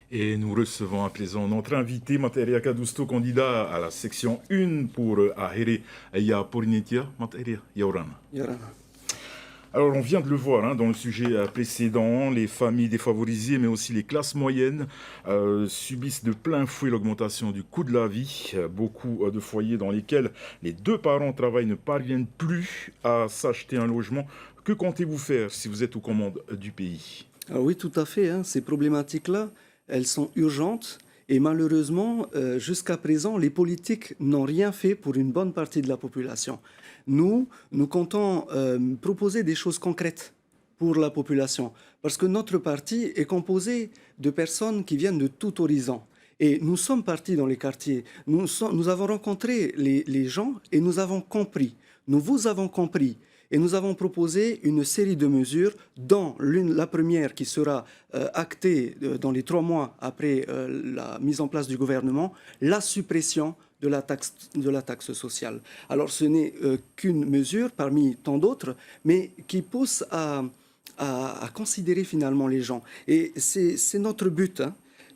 Et nous recevons à présent notre invité, Materia Kadusto, candidat à la section 1 pour Ahere Ya Porinetia. Materia Yaurana. Yorana. Alors, on vient de le voir dans le sujet précédent, les familles défavorisées, mais aussi les classes moyennes subissent de plein fouet l'augmentation du coût de la vie. Beaucoup de foyers dans lesquels les deux parents travaillent ne parviennent plus à s'acheter un logement. Que comptez-vous faire si vous êtes aux commandes du pays? Alors oui, tout à fait. Ces problématiques-là, elles sont urgentes. Et malheureusement, jusqu'à présent, les politiques n'ont rien fait pour une bonne partie de la population. Nous comptons proposer des choses concrètes pour la population. Parce que notre parti est composé de personnes qui viennent de tout horizon. Et nous sommes partis dans les quartiers. Nous avons rencontré les gens et nous avons compris. Nous vous avons compris. Et nous avons proposé une série de mesures, dont la première qui sera actée dans les 3 mois après la mise en place du gouvernement, la suppression de la taxe sociale. Alors ce n'est qu'une mesure parmi tant d'autres, mais qui pousse à considérer finalement les gens. Et c'est notre but.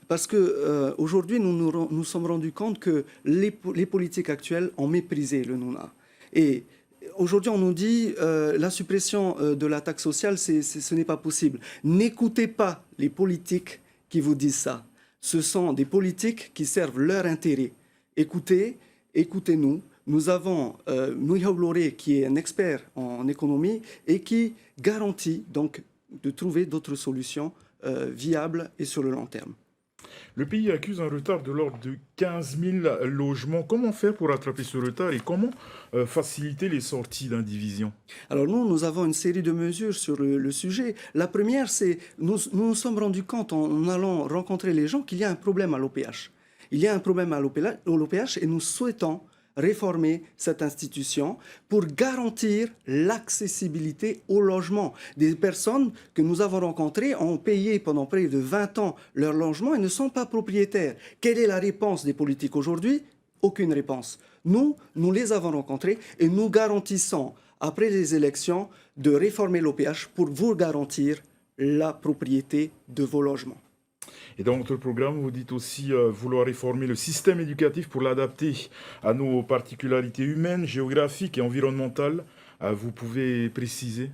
Parce qu'aujourd'hui, nous sommes rendus compte que les politiques actuelles ont méprisé le Nouna. Et aujourd'hui, on nous dit la suppression de la taxe sociale, ce n'est pas possible. N'écoutez pas les politiques qui vous disent ça. Ce sont des politiques qui servent leur intérêt. Écoutez-nous. Nous avons Nouya Bloré, qui est un expert en économie et qui garantit donc de trouver d'autres solutions viables et sur le long terme. Le pays accuse un retard de l'ordre de 15 000 logements. Comment faire pour rattraper ce retard et comment faciliter les sorties d'indivision? Alors nous avons une série de mesures sur le sujet. La première, c'est nous sommes rendus compte en allant rencontrer les gens qu'il y a un problème à l'OPH. Il y a un problème à l'OPH et nous souhaitons réformer cette institution pour garantir l'accessibilité au logement. Des personnes que nous avons rencontrées ont payé pendant près de 20 ans leur logement et ne sont pas propriétaires. Quelle est la réponse des politiques aujourd'hui? Aucune réponse. Nous les avons rencontrés et nous garantissons, après les élections, de réformer l'OPH pour vous garantir la propriété de vos logements. Et dans votre programme, vous dites aussi vouloir réformer le système éducatif pour l'adapter à nos particularités humaines, géographiques et environnementales. Vous pouvez préciser?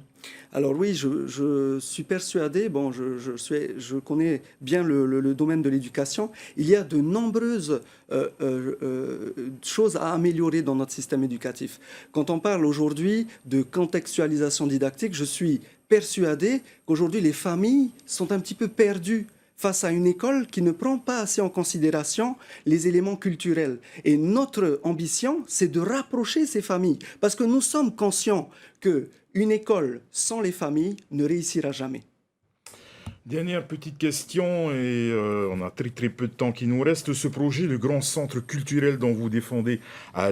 Alors oui, je suis persuadé, je connais bien le domaine de l'éducation. Il y a de nombreuses choses à améliorer dans notre système éducatif. Quand on parle aujourd'hui de contextualisation didactique, je suis persuadé qu'aujourd'hui les familles sont un petit peu perdues face à une école qui ne prend pas assez en considération les éléments culturels. Et notre ambition, c'est de rapprocher ces familles, parce que nous sommes conscients qu'une école sans les familles ne réussira jamais. Dernière petite question, et on a très peu de temps qui nous reste. Ce projet, le grand centre culturel dont vous défendez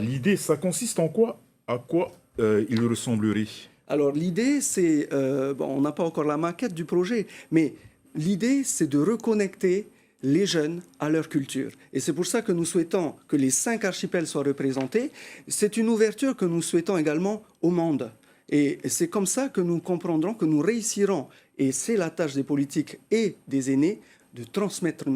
l'idée, ça consiste en quoi? À quoi il ressemblerait? Alors l'idée, c'est... on n'a pas encore la maquette du projet, mais l'idée, c'est de reconnecter les jeunes à leur culture. Et c'est pour ça que nous souhaitons que les 5 archipels soient représentés. C'est une ouverture que nous souhaitons également au monde. Et c'est comme ça que nous comprendrons, que nous réussirons, et c'est la tâche des politiques et des aînés, de transmettre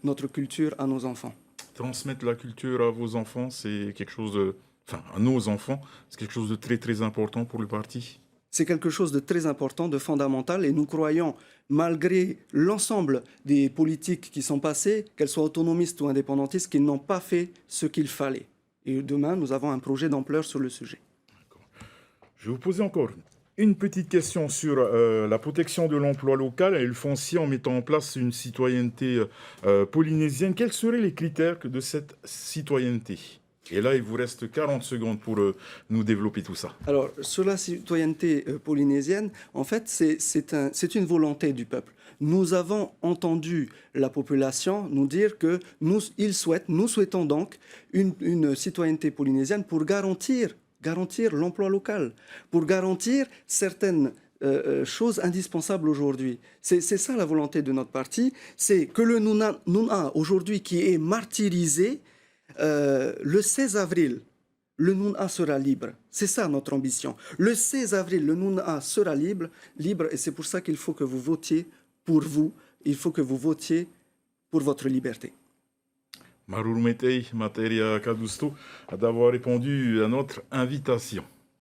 notre culture à nos enfants. Transmettre la culture à vos enfants, c'est quelque chose de... Enfin, à nos enfants, c'est quelque chose de très important pour le parti. C'est quelque chose de très important, de fondamental, et nous croyons, malgré l'ensemble des politiques qui sont passées, qu'elles soient autonomistes ou indépendantistes, qu'ils n'ont pas fait ce qu'il fallait. Et demain, nous avons un projet d'ampleur sur le sujet. Je vais vous poser encore une petite question sur la protection de l'emploi local et le foncier en mettant en place une citoyenneté polynésienne. Quels seraient les critères de cette citoyenneté? Et là, il vous reste 40 secondes pour nous développer tout ça. Alors, sur la citoyenneté polynésienne, en fait, c'est une volonté du peuple. Nous avons entendu la population nous dire que nous souhaitons donc une citoyenneté polynésienne pour garantir l'emploi local, pour garantir certaines choses indispensables aujourd'hui. C'est ça la volonté de notre parti, c'est que le Nouna aujourd'hui qui est martyrisé, le 16 avril, le Nouna sera libre. C'est ça notre ambition. Le 16 avril, le Nouna sera libre et c'est pour ça qu'il faut que vous votiez pour vous. Il faut que vous votiez pour votre liberté. Maruru Metei, Materia Kadusto, d'avoir répondu à notre invitation.